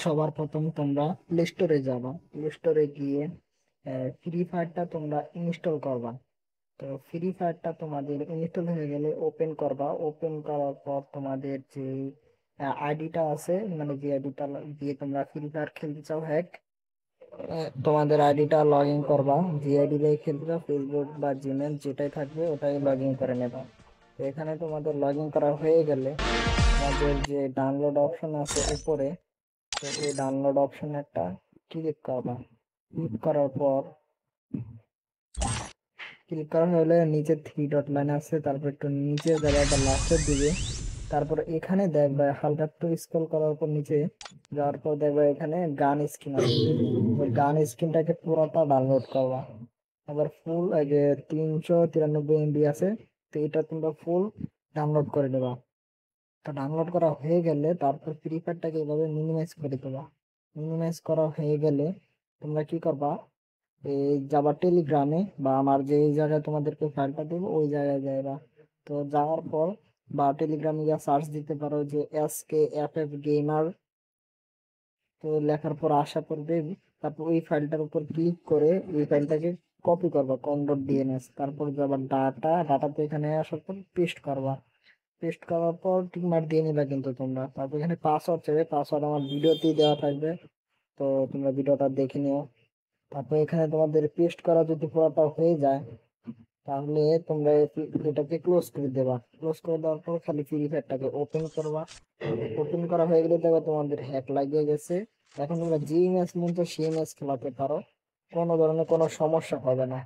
সবার প্রথম তোমরা প্লে স্টোরে যাবা। প্লে স্টোরে গিয়ে ফ্রি ফায়ারটা তোমরা ইনস্টল করবা। তো ফ্রি ফায়ারটা তোমাদের ইনস্টল হয়ে গেলে ওপেন করবা। ওপেন করার পর তোমাদের যে আইডিটা আছে, মানে যে আইডিটা দিয়ে তোমরা ফ্রি ফায়ার খেলতে চাও, তোমাদের আইডিটা লগ ইন করবা। যে আইডি দিয়ে খেলতে চাও, ফেসবুক বা জিমেল যেটাই থাকবে ওটাই লগ ইন করে নেবা। তো এখানে তোমাদের লগ ইন করা হয়ে গেলে তোমাদের যে ডাউনলোড অপশন আছে উপরে, তো এই ডাউনলোড অপশন একটা ক্লিক করবা। ক্লিক করার পর ক্লিক করা হলে নিচে থ্রি ডট লাইন আছে, তারপর একটু নিচে যাবে আবার লাস্টের দিকে। তারপর এখানে দেখবা হালকা একটু স্ক্রল করার পর নিচে যাওয়ার পর দেখবা এখানে গান স্ক্রিন আছে। ওই গান স্ক্রিনটাকে পুরোটা ডাউনলোড করবা। আবার ফুল এই যে 393 MB আছে, তো এটা তোমরা ফুল ডাউনলোড করে দেবা। তো ডাউনলোড করা হয়ে গেলে তারপর ফ্রি ফায়ারটাকে এভাবে মিনিমাইজ করে দেবা। মিনিমাইজ করা হয়ে গেলে তোমরা কি করবা, এই যাবা টেলিগ্রামে, বা আমার যে জায়গায় তোমাদেরকে ফাইলটা দেবো ওই জায়গায় যাইবা। তো যাওয়ার পর বা টেলিগ্রামে গিয়ে সার্চ দিতে পারো যে SKFF গেমার। তো লেখার পর আশা করবে, তারপর ওই ফাইলটার উপর ক্লিক করে এই ফাইলটাকে কপি করবা .dns। তারপর যাবা ডাটাতে, এখানে আসার পর পেস্ট করবা। পেস্ট করার পর টিক মার্ক দিয়ে নিবা কিন্তু তোমরা। তারপর এখানে পাসওয়ার্ড চাইবে, পাসওয়ার্ড আমার ভিডিওতেই দেওয়া থাকবে, তো তোমরা ভিডিওটা দেখে নিও। তারপর এখানে তোমাদের পেস্ট করা যদি পুরোটা হয়ে যায় তাহলে তোমরা এটাকে ক্লোজ করে দেবা। ক্লোজ করে দেওয়ার পর খালি ফ্রি ফায়ারটাকে ওপেন করবা। ওপেন করা হয়ে গেলে দেখবা তোমাদের হ্যাক লাগিয়ে গেছে। এখন তোমরা যে ম্যাচ মন চায় সেই ম্যাচ খেলাতে পারো, কোনো ধরনের কোনো সমস্যা হবে না।